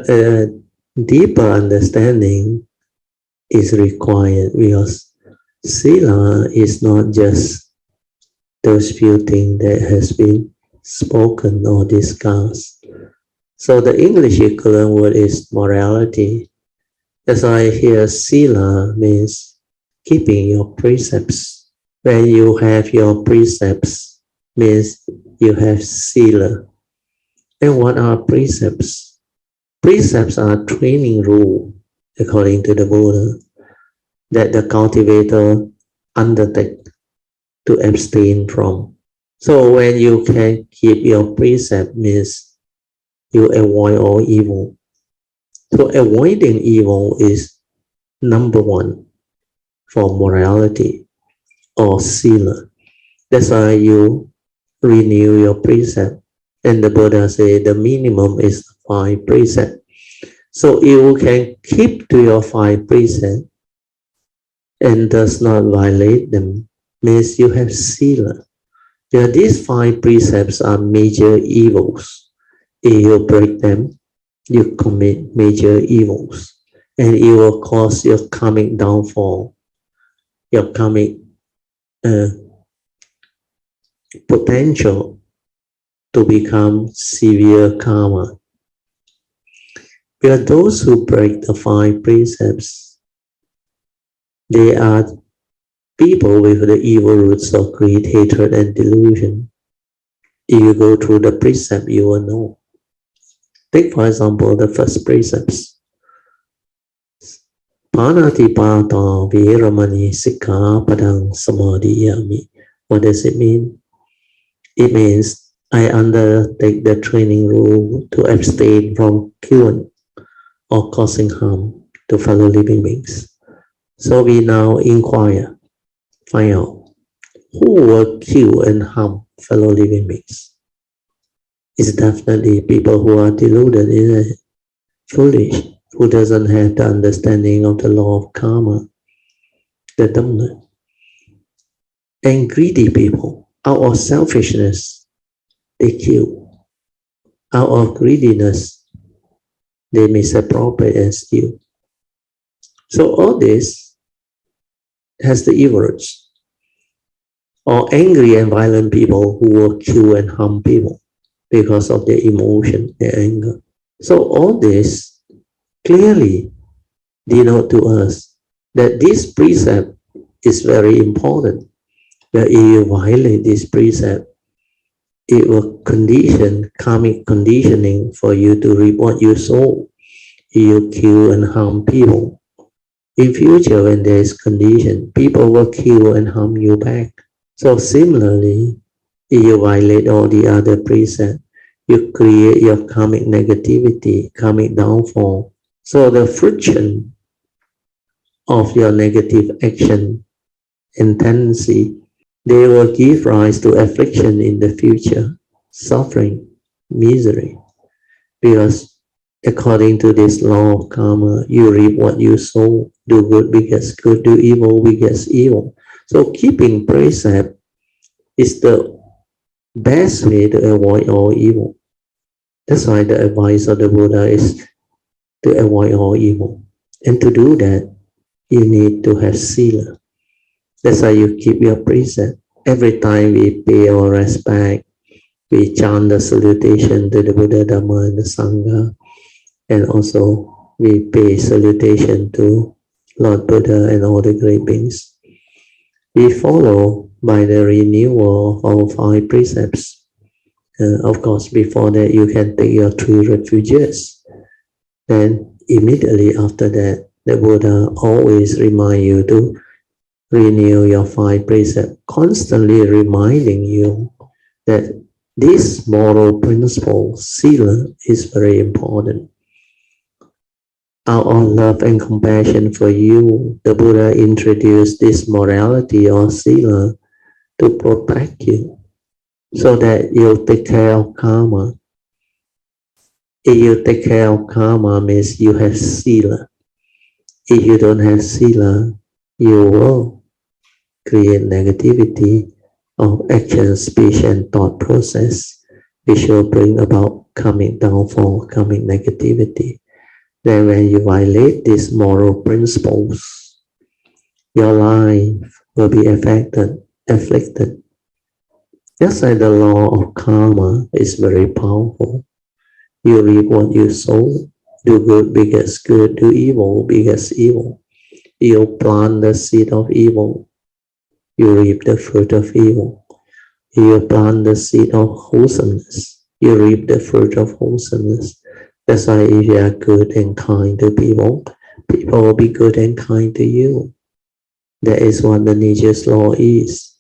A deeper understanding is required because Sila is not just those few things that has been spoken or discussed. So the English equivalent word is morality. As I hear Sila means keeping your precepts. When you have your precepts, means you have Sila. And what are precepts? Precepts are training rule, according to the Buddha, that the cultivator undertake to abstain from. So when you can keep your precept means you avoid all evil. So avoiding evil is number one for morality or sila. That's why you renew your precept. And the Buddha say the minimum is 5 precepts. So if you can keep to your 5 precepts and does not violate them, means you have sila. Yeah, these 5 precepts are major evils. If you break them, you commit major evils. And it will cause your karmic downfall, your karmic potential to become severe karma. Because those who break the 5 precepts, they are people with the evil roots of greed, hatred, and delusion. If you go through the precept, you will know. Take, for example, the first precepts. Panatipata viramani sikkhapadang samadhiyami. What does it mean? It means I undertake the training rule to abstain from killing or causing harm to fellow living beings. So we now inquire, find out who will kill and harm fellow living beings. It's definitely people who are deluded, foolish, who doesn't have the understanding of the law of karma, the Dhamma. And greedy people, out of selfishness, they kill. Out of greediness, they misappropriate and steal. So all this has the evil roots. Or angry and violent people who will kill and harm people because of their emotion, their anger. So all this clearly denote to us that this precept is very important. That if you violate this precept, it will condition karmic conditioning for you to reap what you sow. If you kill and harm people, in future when there is condition, people will kill and harm you back. So similarly, if you violate all the other precepts, you create your karmic negativity, karmic downfall. So the friction of your negative action and tendency, they will give rise to affliction in the future, suffering, misery. Because according to this law of karma, you reap what you sow. Do good begets good, do evil begets evil. So keeping precept is the best way to avoid all evil. That's why the advice of the Buddha is to avoid all evil. And to do that, you need to have sila. That's why you keep your precept. Every time we pay our respect, we chant the salutation to the Buddha, Dhamma, and the Sangha. And also we pay salutation to Lord Buddha and all the great beings. We follow by the renewal of 5 precepts. Of course, before that, you can take your 3 refuges. Then immediately after that, the Buddha always remind you to renew your 5 precepts, constantly reminding you that this moral principle, sila, is very important. Out of love and compassion for you, the Buddha introduced this morality or sila to protect you, so that you take care of karma. If you take care of karma, means you have sila. If you don't have sila, you will create negativity of action, speech, and thought process, which will bring about karmic downfall, karmic negativity. then when you violate these moral principles, your life will be afflicted. Just like the law of karma is very powerful. You reap what you sow. Do good begets good. Do evil begets evil. You plant the seed of evil. You reap the fruit of evil. You plant the seed of wholesomeness. You reap the fruit of wholesomeness. That's why if you are good and kind to people, people will be good and kind to you. That is what the nature's law is.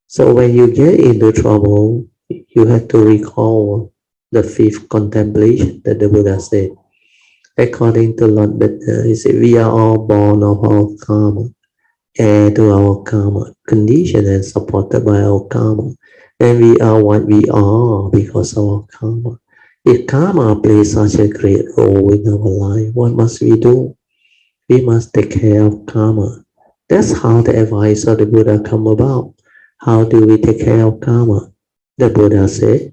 So when you get into trouble, you have to recall the fifth contemplation that the Buddha said. According to Lord Buddha, he said, we are all born of our karma, heir to our karma, conditioned and supported by our karma. And we are what we are because of our karma. If karma plays such a great role in our life, what must we do? We must take care of karma. That's how the advice of the Buddha come about. How do we take care of karma? The Buddha said,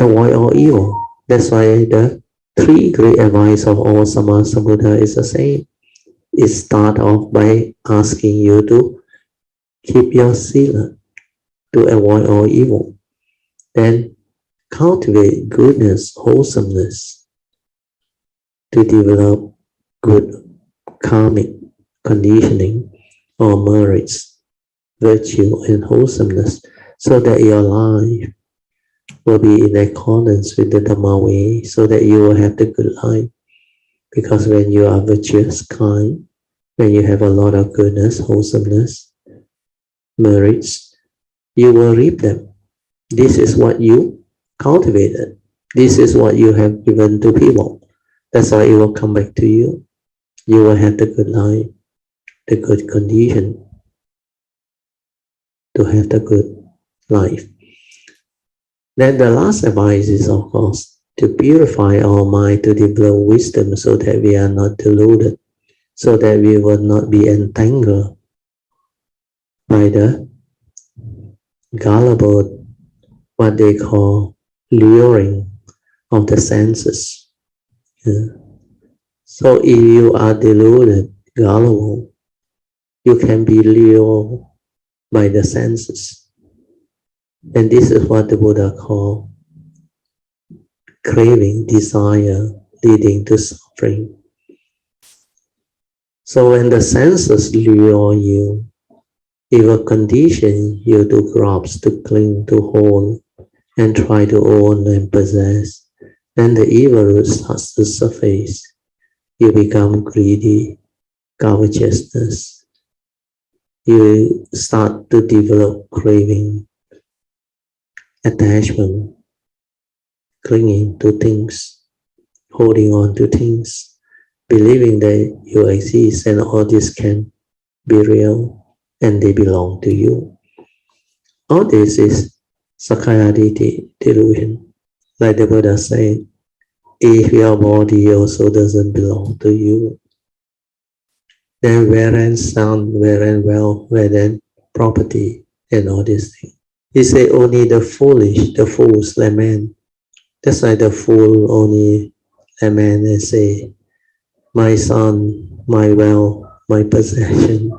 avoid all evil. That's why the three great advice of all Sammasambuddha is the same. It starts off by asking you to keep your Sila, to avoid all evil. Then cultivate goodness, wholesomeness, to develop good karmic conditioning or merits, virtue and wholesomeness, so that your life will be in accordance with the Dhamma way, so that you will have the good life. Because when you are virtuous, kind, when you have a lot of goodness, wholesomeness, merits, you will reap them. This is what you cultivated. This is what you have given to people. That's why it will come back to you. You will have the good life, the good condition to have the good life. Then the last advice is, of course, to purify our mind, to develop wisdom so that we are not deluded, so that we will not be entangled by the gullible, what they call luring of the senses. So if you are deluded, gullible, you can be lured by the senses. And this is what the Buddha called craving, desire, leading to suffering. So when the senses lure you, it will condition you to grasp, to cling, to hold, and try to own and possess. Then the evil root starts to surface. You become greedy, covetousness. You start to develop craving, attachment, clinging to things, holding on to things, believing that you exist and all this can be real and they belong to you. All this is Sakkaya Ditthi delusion. Like the Buddha said, if your body also doesn't belong to you, then where and sound, where and wealth, where then property and all these things. He said only the foolish, the fools lament. That's why the fool only lament and say, my son, my wealth, my possession.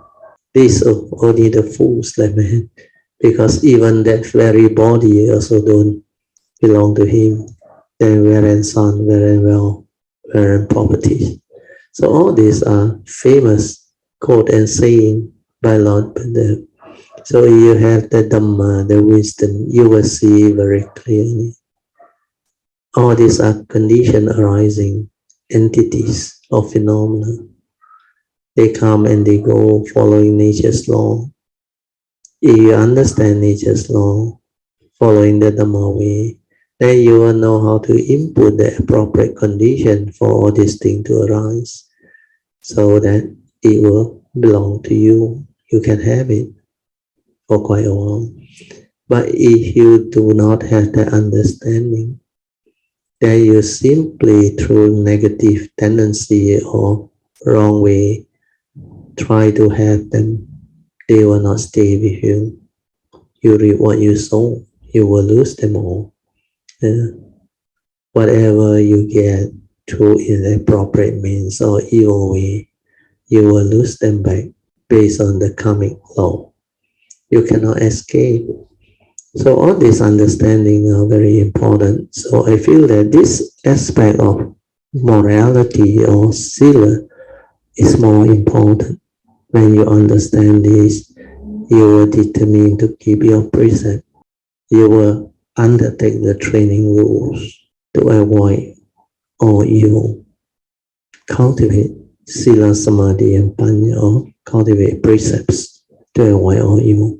These are only the fools lament, because even that very body also don't belong to him. Then where and son, where and wealth, where and property. So all these are famous quote and saying by Lord Buddha. So you have the Dhamma, the wisdom, you will see very clearly. All these are condition arising entities or phenomena. They come and they go following nature's law. If you understand nature's law, following the Dhamma way, then you will know how to input the appropriate condition for all these things to arise, so that it will belong to you. You can have it for quite a while. But if you do not have the understanding, then you simply through negative tendency or wrong way try to have them. They will not stay with you. You reap what you sow, you will lose them all. Whatever you get, through inappropriate means or evil way, you will lose them back based on the karmic law. You cannot escape. So all these understanding are very important. So I feel that this aspect of morality or Sila is more important. When you understand this, you will determine to keep your precept. You will undertake the training rules to avoid all evil. Cultivate Sila, Samadhi, and Panya, or cultivate precepts to avoid all evil.